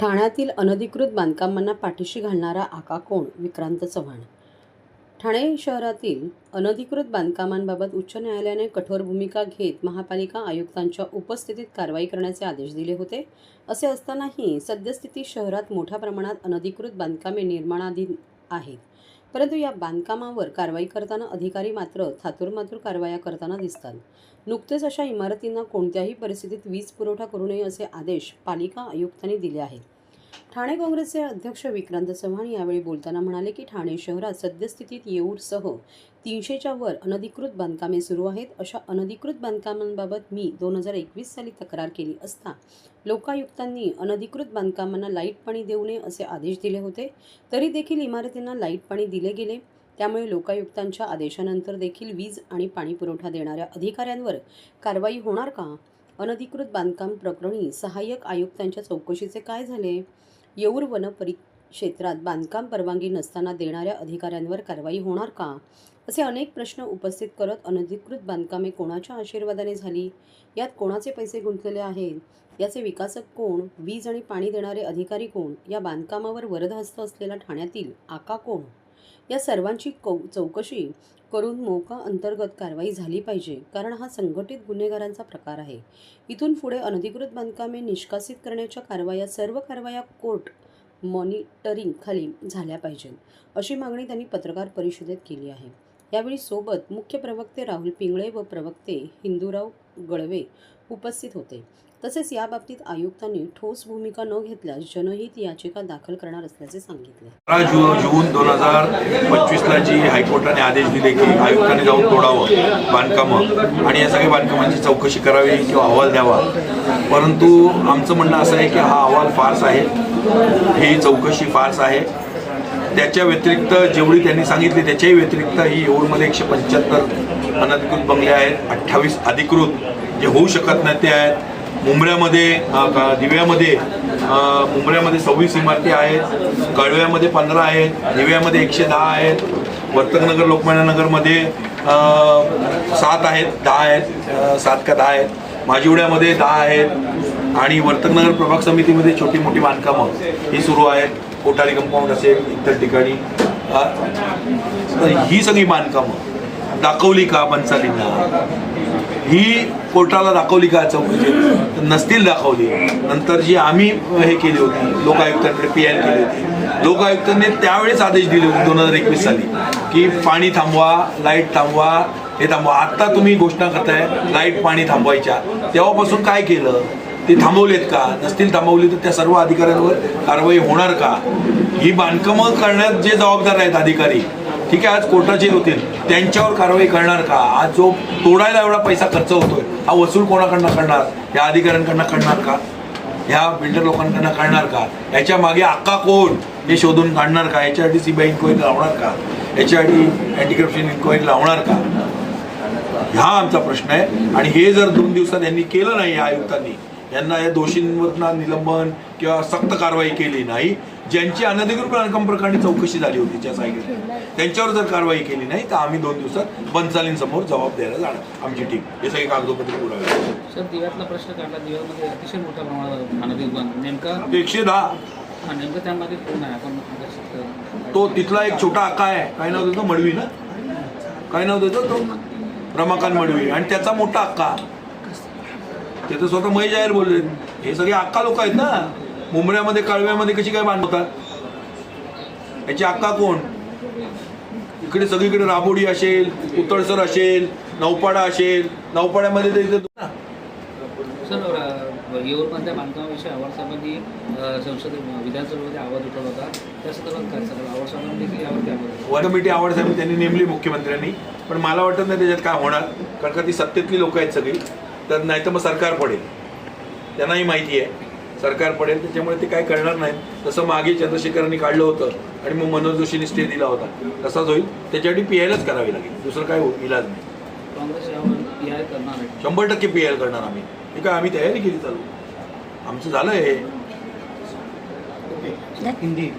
ठाण्यातील अनधिकृत बांधकामांना पाठीशी घालणारा आका कोण? विक्रांत चव्हाण. ठाणे शहरातील अनधिकृत बांधकामांबाबत उच्च न्यायालयाने कठोर भूमिका घेत महापालिका आयुक्तांच्या उपस्थितीत कारवाई करण्याचे आदेश दिले होते. असे असतानाही सद्यस्थितीत शहरात मोठ्या प्रमाणात अनधिकृत बांधकामे निर्माणाधीन आहेत. परंतु या बांधकामांवर कारवाई करताना अधिकारी मात्र थातुरमातुर कारवाया करताना दिसतात. नुकतेच अशा इमारतींना कोणत्याही परिस्थितीत वीज पुरवठा करू नये असे आदेश पालिका आयुक्तांनी दिले आहेत. ठाणे काँग्रेसचे अध्यक्ष विक्रांत चव्हाण यावेळी बोलताना म्हणाले की ठाणे शहरात सद्यस्थितीत येऊरसह 300च्या वर अनधिकृत बांधकामे सुरू आहेत. अशा अनधिकृत बांधकामांबाबत मी 2021 साली तक्रार केली असता लोकायुक्तांनी अनधिकृत बांधकामांना लाईट पाणी देऊ नये असे आदेश दिले होते. तरी देखील इमारतींना लाईट पाणी दिले गेले. त्यामुळे लोकायुक्तांच्या आदेशानंतर देखील वीज आणि पाणी पुरवठा देणाऱ्या अधिकाऱ्यांवर कारवाई होणार का? अनधिकृत बांधकाम प्रकरणी सहाय्यक आयुक्तांच्या चौकशीचे काय झाले? येऊर वन परिक्षेत्रात बांधकाम परवानगी नसताना देणाऱ्या अधिकाऱ्यांवर कारवाई होणार का? असे अनेक प्रश्न उपस्थित करत अनधिकृत बांधकामे कोणाच्या आशीर्वादाने झाली? यात कोणाचे पैसे गुंतलेले आहेत? याचे विकासक कोण? वीज आणि पाणी देणारे अधिकारी कोण? या बांधकामावर वरदहस्त असलेला ठाण्यातील आका कोण? या सर्वांची चौकशी करून मोका अंतर्गत कारवाई झाली पाहिजे, कारण हा संघटित गुन्हेगारांचा प्रकार आहे. इथून पुढे अनधिकृत बांधकामे निष्कासित करण्याच्या सर्व कारवाया कोर्ट मॉनिटरिंग खाली झाल्या पाहिजेत, अशी मागणी त्यांनी पत्रकार परिषदेत केली आहे. यावेळी सोबत मुख्य प्रवक्ते राहुल पिंगळे व प्रवक्ते हिंदूराव गळवे उपस्थित होते. तसेच याबाबतीत आयुक्तांनी ठोस भूमिका न घेतल्यास जनहित याचिका दाखल करणार असल्याचे सांगितले. 12 जून 2025ला जी हायकोर्टाने आदेश दिले की आयुक्तांनी जाऊन तोडावं बांधकामं आणि या सगळ्या बांधकामांची चौकशी करावी किंवा अहवाल द्यावा. परंतु आमचं म्हणणं असं आहे की हा अहवाल फार्स आहे, ही चौकशी फार्स आहे. त्याच्या व्यतिरिक्त जेवढी त्यांनी सांगितली त्याच्याही व्यतिरिक्त ही येऊरमध्ये 175 अनधिकृत बंगले आहेत, 28 अधिकृत जे होऊ शकत नाही ते आहेत. दिव्यामध्ये मुंबऱ्यामध्ये 26 इमारती आहेत, कळव्यामध्ये 15 आहेत, दिव्यामध्ये 110 आहेत, वर्तकनगर लोकमान्यनगरमध्ये 7 आहेत, 10 आहेत, 7 का 10 आहेत, माजिवड्यामध्ये 10 आहेत आणि वर्तकनगर प्रभाग समितीमध्ये छोटी मोठी बांधकामं ही सुरू आहेत. कोठारी कंपाऊंड असेल इतर ठिकाणी. तर ही सगळी बांधकामं दाखवली का बन्सालींना? ही कोर्टाला दाखवली का चौकशी? नसतील दाखवली. नंतर जी आम्ही हे केली होती लोकायुक्तांकडे PI केली होती, लोकायुक्तांनी त्यावेळेस आदेश दिले होते 2021 साली की पाणी थांबवा, लाईट थांबवा, हे थांबवा. आत्ता तुम्ही घोषणा करताय लाईट पाणी थांबवायच्या. तेव्हापासून काय केलं? ते थांबवलेत का? नसतील थांबवली तर त्या सर्व अधिकाऱ्यांवर कारवाई होणार का? ही बांधकामं करण्यात जे जबाबदार आहेत अधिकारी, ठीक आहे, आज कोर्टाचे होतील, त्यांच्यावर कारवाई करणार का? आज जो तोडायला एवढा पैसा खर्च होतोय हा वसूल कोणाकडनं करणार? या अधिकाऱ्यांकडनं करणार का? ह्या बिल्डर लोकांकडनं करणार का? याच्या मागे आका कोण हे शोधून काढणार का? याच्यासाठी CBI इन्क्वायरी लावणार का? याच्यासाठी अँटी करप्शन इन्क्वायरी लावणार का? हा आमचा प्रश्न आहे. आणि हे जर 2 दिवसात यांनी केलं नाही, या आयुक्तांनी यांना या दोषींवर निलंबन किंवा सक्त कारवाई केली नाही, ज्यांची अनधिकृत बांधकाम प्रकरणी चौकशी झाली होती त्या सांगितलं, त्यांच्यावर जर कारवाई केली नाही तर आम्ही 2 दिवसात बन्सालींसमोर जबाब द्यायला जाणार. आमची टीम हे सगळे कागदोपत्री पुरावे. सर, दिव्यातला प्रश्न काढला. दिव्यामध्ये अतिशय मोठ्या प्रमाणात अनधिकृत नेमका 110 नेमकं त्यामध्ये कोण आहे? आपण तो तिथला एक छोटा आका आहे, काय नाव देतो? मडवी ना, काय नाव देतो तो? रमाकांत मडवी. आणि त्याचा मोठा अक्का, ते तर स्वतः मय जाहीर बोलले. हे सगळे अक्का लोक आहेत ना. मुंबऱ्यामध्ये कळव्यामध्ये कशी काय बांधवतात? याची अक्का कोण? इकडे सगळीकडे राबोडी असेल, उतळसर असेल, नौपाडा असेल, नौपाड्यामध्ये तर इथे ना. सर, येऊरमधल्या बांधकामाविषयी आवाडसाहेबांनी विधानसभेमध्ये आवाज उठवला होता. त्या संदर्भात काय सर? आवाडसाहेबांनी देखील यावरती आवाज वन कमिटी आवाडसाहेब त्यांनी नेमली मुख्यमंत्र्यांनी, पण मला वाटत नाही त्याच्यात काय होणार, कारण का ती सत्तेतली लोक आहेत सगळी. तर नाही तर मग सरकार पडेल, त्यांनाही माहिती आहे सरकार पडेल, त्याच्यामुळे ते काय करणार नाहीत. तसं मागे चंद्रशेखरांनी काढलं होतं आणि मग मनोज जोशींनी स्टे दिला होता, तसाच होईल. त्याच्यासाठी PILच करावी लागेल, दुसरं काय इलाज नाही. काँग्रेस यावर PI करणार आहे? 100% PIL करणार आम्ही. हे काय आम्ही तयारी केली चालू, आमचं झालं हे. हिंदी